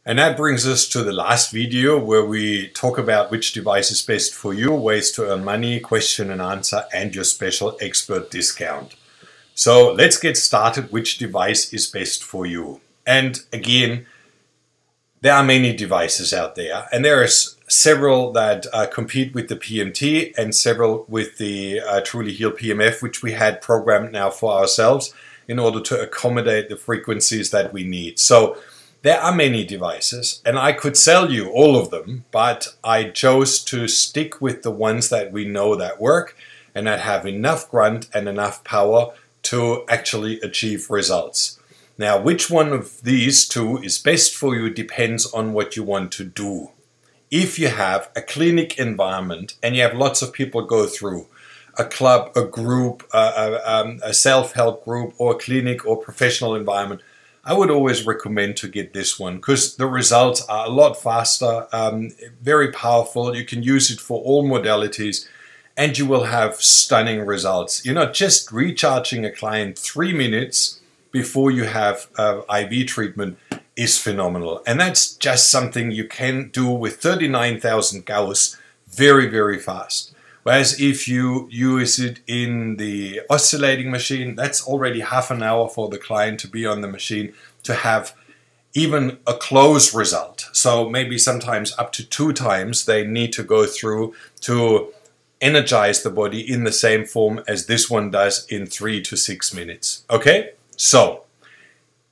And that brings us to the last video where we talk about which device is best for you, ways to earn money, question and answer, and your special expert discount. So let's get started. Which device is best for you? And again, there are many devices out there, and there are several that compete with the PMT and several with the Truly Heal PMF, which we had programmed now for ourselves in order to accommodate the frequencies that we need. So there are many devices, and I could sell you all of them, but I chose to stick with the ones that we know that work and that have enough grunt and enough power to actually achieve results. Now, which one of these two is best for you depends on what you want to do. If you have a clinic environment and you have lots of people go through a club, a group, a self-help group, or a clinic or professional environment, I would always recommend to get this one because the results are a lot faster, very powerful. You can use it for all modalities and you will have stunning results. You're not just recharging a client 3 minutes before you have IV treatment is phenomenal. And that's just something you can do with 39,000 Gauss very, very fast. Whereas if you use it in the oscillating machine, that's already half an hour for the client to be on the machine to have even a close result. So maybe sometimes up to 2 times they need to go through to energize the body in the same form as this one does in 3 to 6 minutes. Okay, so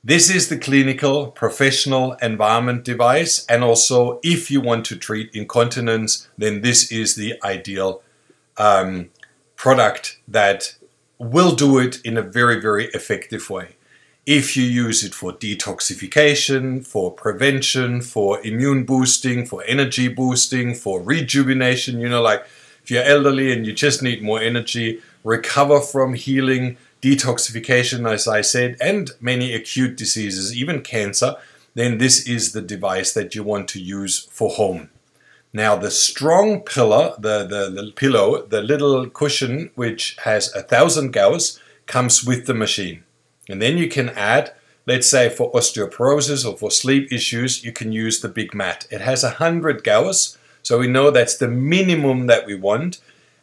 this is the clinical professional environment device, and also if you want to treat incontinence, then this is the ideal product that will do it in a very, very effective way. If you use it for detoxification, for prevention, for immune boosting, for energy boosting, for rejuvenation, you know, like if you're elderly and you just need more energy, recover from healing, detoxification, as I said, and many acute diseases, even cancer, then this is the device that you want to use for home. Now the strong pillow, the little cushion which has 1000 Gauss comes with the machine. And then you can add, let's say for osteoporosis or for sleep issues, you can use the big mat. It has 100 Gauss, so we know that's the minimum that we want.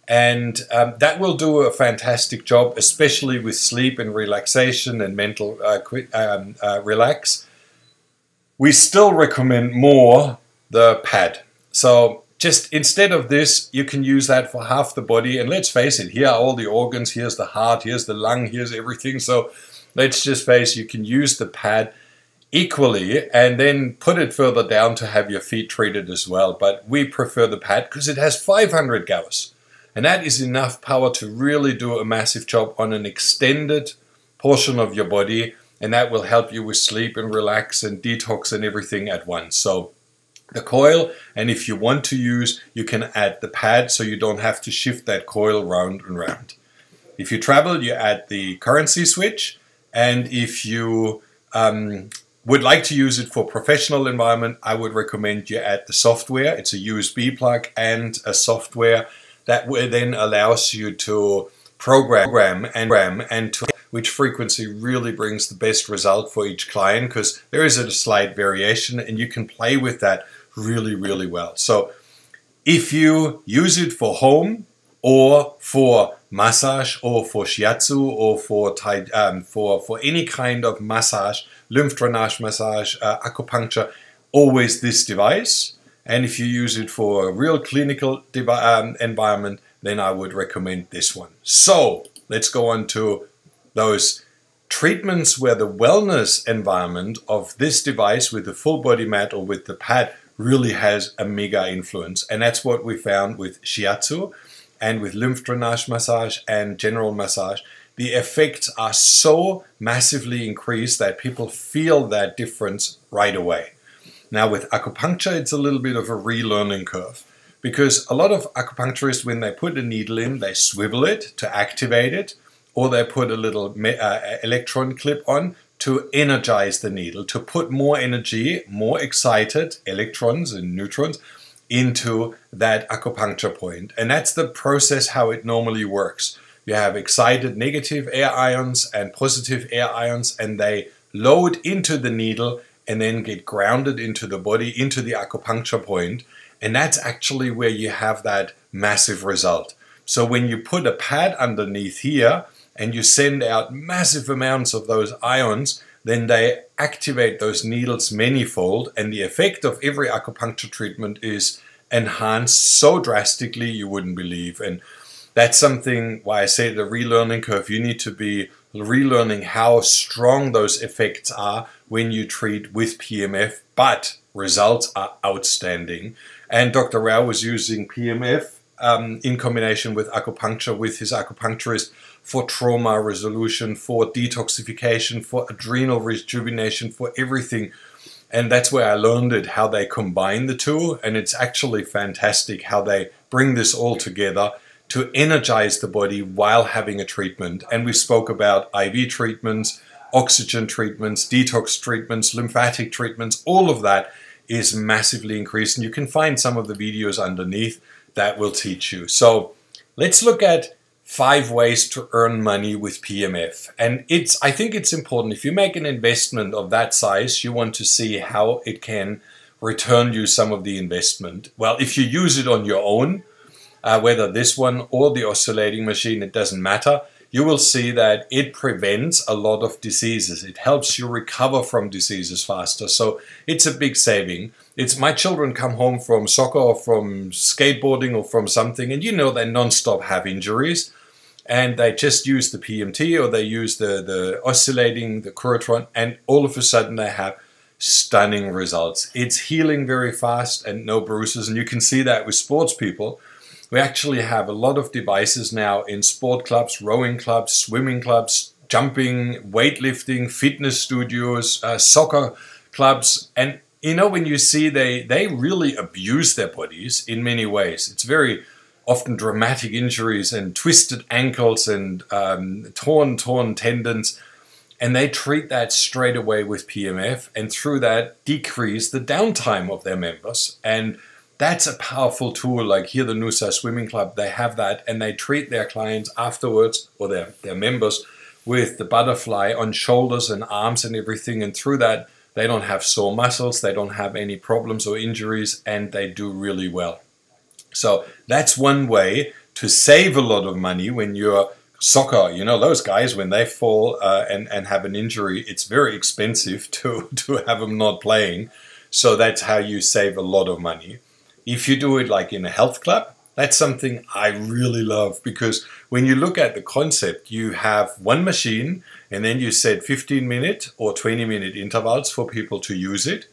And that will do a fantastic job, especially with sleep and relaxation and mental relax. We still recommend more the pad. So just instead of this, you can use that for half the body. And let's face it, here are all the organs. Here's the heart, here's the lung, here's everything. So let's just face, you can use the pad equally and then put it further down to have your feet treated as well. But we prefer the pad because it has 500 Gauss. And that is enough power to really do a massive job on an extended portion of your body. And that will help you with sleep and relax and detox and everything at once. So the coil, and if you want to use, you can add the pad so you don't have to shift that coil round and round. If you travel, you add the currency switch. And if you would like to use it for professional environment, I would recommend you add the software. It's a USB plug and a software that then allows you to program and to which frequency really brings the best result for each client, because there is a slight variation and you can play with that really, really well. So if you use it for home or for massage or for shiatsu or for any kind of massage, lymph drainage massage, acupuncture, always this device. And if you use it for a real clinical environment, then I would recommend this one. So let's go on to those treatments where the wellness environment of this device with the full body mat or with the pad really has a mega influence. And that's what we found with shiatsu and with lymph drainage massage and general massage. The effects are so massively increased that people feel that difference right away. Now with acupuncture, it's a little bit of a relearning curve because a lot of acupuncturists, when they put a needle in, they swivel it to activate it, or they put a little electron clip on to energize the needle, to put more energy, more excited electrons and neutrons into that acupuncture point. And that's the process how it normally works. You have excited negative air ions and positive air ions, and they load into the needle and then get grounded into the body, into the acupuncture point. And that's actually where you have that massive result. So when you put a pad underneath here and you send out massive amounts of those ions, then they activate those needles manifold, and the effect of every acupuncture treatment is enhanced so drastically you wouldn't believe. And that's something why I say the relearning curve. You need to be relearning how strong those effects are when you treat with PMF, but results are outstanding. And Dr. Rao was using PMF in combination with acupuncture with his acupuncturist for trauma resolution, for detoxification, for adrenal rejuvenation, for everything. And that's where I learned it, how they combine the two. And it's actually fantastic how they bring this all together to energize the body while having a treatment. And we spoke about IV treatments, oxygen treatments, detox treatments, lymphatic treatments. All of that is massively increased. And you can find some of the videos underneath that will teach you. So let's look at 5 ways to earn money with PMF. And I think it's important, if you make an investment of that size, you want to see how it can return you some of the investment. Well, if you use it on your own, whether this one or the oscillating machine, it doesn't matter, you will see that it prevents a lot of diseases. It helps you recover from diseases faster. So it's a big saving. It's my children come home from soccer or from skateboarding or from something, and you know they non-stop have injuries, and they just use the PMT or they use the oscillating, the Curatron, and all of a sudden they have stunning results. It's healing very fast and no bruises, and you can see that with sports people. We actually have a lot of devices now in sport clubs, rowing clubs, swimming clubs, jumping, weightlifting, fitness studios, soccer clubs. And you know, when you see they really abuse their bodies in many ways. It's very often dramatic injuries and twisted ankles and torn tendons. And they treat that straight away with PMF, and through that decrease the downtime of their members. And that's a powerful tool. Like here, the Nusa Swimming Club, they have that, and they treat their clients afterwards, or their members, with the butterfly on shoulders and arms and everything. And through that, they don't have sore muscles, they don't have any problems or injuries, and they do really well. So that's one way to save a lot of money when you're soccer. You know, those guys, when they fall and have an injury, it's very expensive to have them not playing. So that's how you save a lot of money. If you do it like in a health club, that's something I really love, because when you look at the concept, you have one machine and then you set 15-minute or 20-minute intervals for people to use it.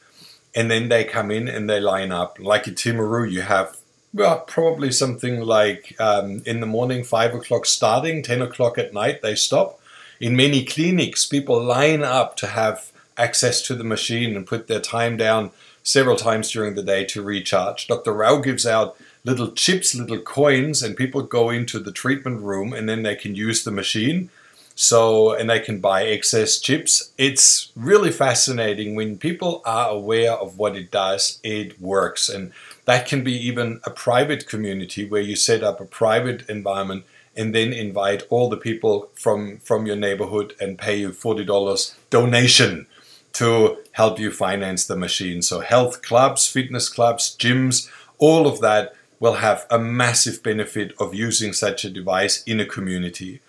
And then they come in and they line up. Like in Timaru, you have, well, probably something like in the morning, 5 o'clock starting, 10 o'clock at night, they stop. In many clinics, people line up to have access to the machine and put their time down several times during the day to recharge. Dr. Rao gives out little chips, little coins, and people go into the treatment room and then they can use the machine. So, and they can buy excess chips. It's really fascinating. When people are aware of what it does, it works. And that can be even a private community where you set up a private environment and then invite all the people from your neighborhood and pay you $40 donation to help you finance the machine. So health clubs, fitness clubs, gyms, all of that will have a massive benefit of using such a device in a community.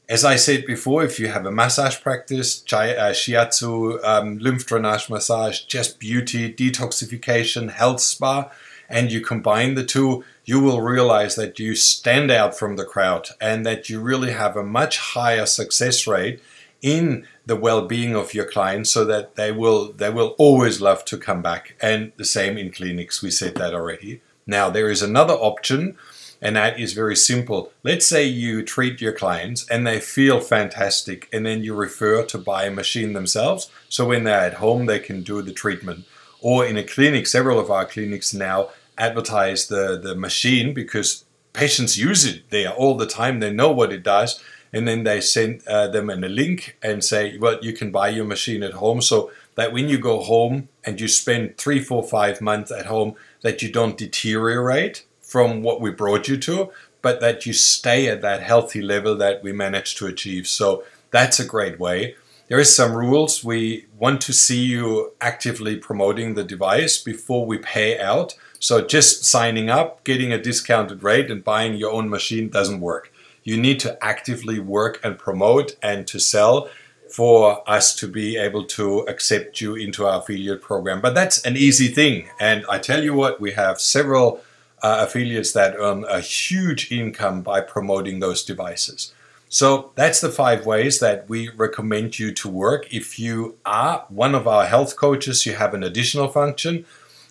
As I said before, if you have a massage practice, shiatsu, lymph drainage massage, just beauty, detoxification, health spa, and you combine the two, you will realize that you stand out from the crowd and that you really have a much higher success rate in the well-being of your clients, so that they will always love to come back. And the same in clinics, we said that already. Now there is another option, and that is very simple. Let's say you treat your clients and they feel fantastic, and then you refer to buy a machine themselves, so when they're at home they can do the treatment. Or in a clinic, several of our clinics now advertise the machine because patients use it there all the time, they know what it does. And then they send them in a link and say, well, you can buy your machine at home, so that when you go home and you spend 3, 4, 5 months at home, that you don't deteriorate from what we brought you to, but that you stay at that healthy level that we managed to achieve. So that's a great way. There is some rules. We want to see you actively promoting the device before we pay out. So just signing up, getting a discounted rate and buying your own machine doesn't work. You need to actively work and promote and to sell for us to be able to accept you into our affiliate program. But that's an easy thing. And I tell you what, we have several affiliates that earn a huge income by promoting those devices. So that's the 5 ways that we recommend you to work. If you are one of our health coaches, you have an additional function.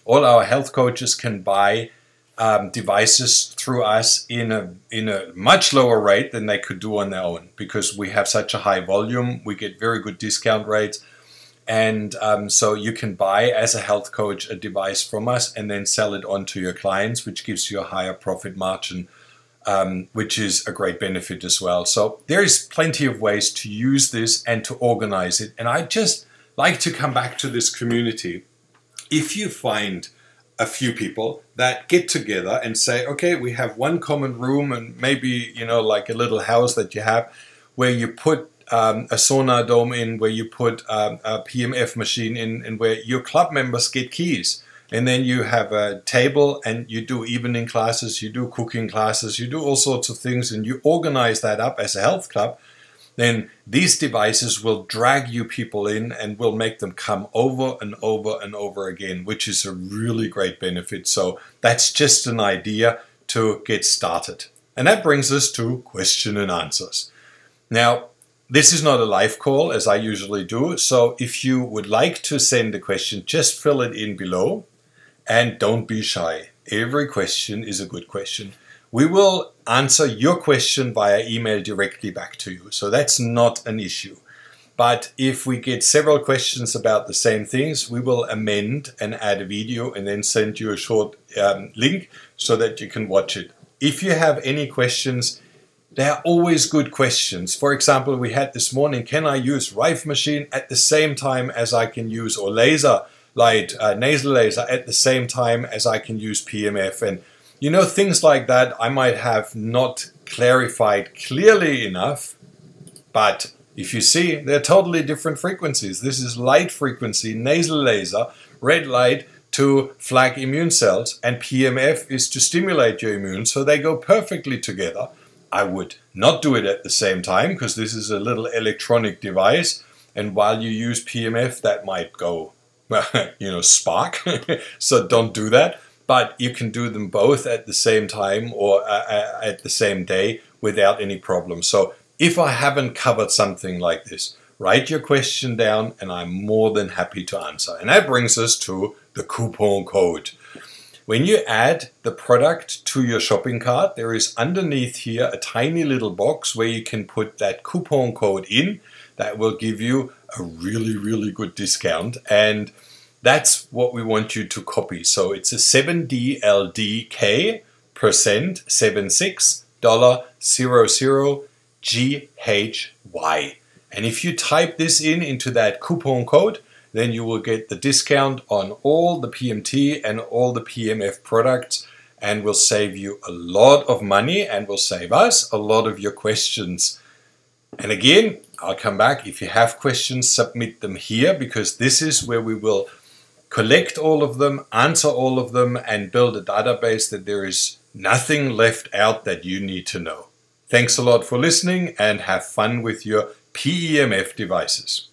All our health coaches can buy devices through us in a much lower rate than they could do on their own, because we have such a high volume. We get very good discount rates, and so you can buy as a health coach a device from us and then sell it on to your clients, which gives you a higher profit margin, which is a great benefit as well. So there is plenty of ways to use this and to organize it. And I just like to come back to this community. If you find a few people that get together and say, okay, we have one common room and maybe, you know, like a little house that you have where you put a sauna dome in, where you put a PMF machine in, and where your club members get keys. And then you have a table and you do evening classes, you do cooking classes, you do all sorts of things, and you organize that up as a health club. Then these devices will drag you people in and will make them come over and over and over again, which is a really great benefit. So that's just an idea to get started. And that brings us to question and answers. Now, this is not a live call as I usually do. So if you would like to send a question, just fill it in below and don't be shy. Every question is a good question. We will answer your question via email directly back to you. So that's not an issue. But if we get several questions about the same things, we will amend and add a video and then send you a short link so that you can watch it. If you have any questions, they are always good questions. For example, we had this morning, can I use Rife machine at the same time as I can use, or laser light, nasal laser at the same time as I can use PMF? And you know, things like that I might have not clarified clearly enough, but if you see, they're totally different frequencies. This is light frequency, nasal laser, red light to flag immune cells, and PMF is to stimulate your immune, so they go perfectly together. I would not do it at the same time because this is a little electronic device, and while you use PMF, that might go, you know, spark, so don't do that. But you can do them both at the same time or at the same day without any problem. So if I haven't covered something like this, write your question down and I'm more than happy to answer. And that brings us to the coupon code. When you add the product to your shopping cart, there is underneath here a tiny little box where you can put that coupon code in. That will give you a really, really good discount. And that's what we want you to copy. So it's a 7DLDK percent $76.00GHY. And if you type this into that coupon code, then you will get the discount on all the PMT and all the PMF products, and will save you a lot of money and will save us a lot of your questions. And again, I'll come back. If you have questions, submit them here, because this is where we will collect all of them, answer all of them, and build a database that there is nothing left out that you need to know. Thanks a lot for listening and have fun with your PEMF devices.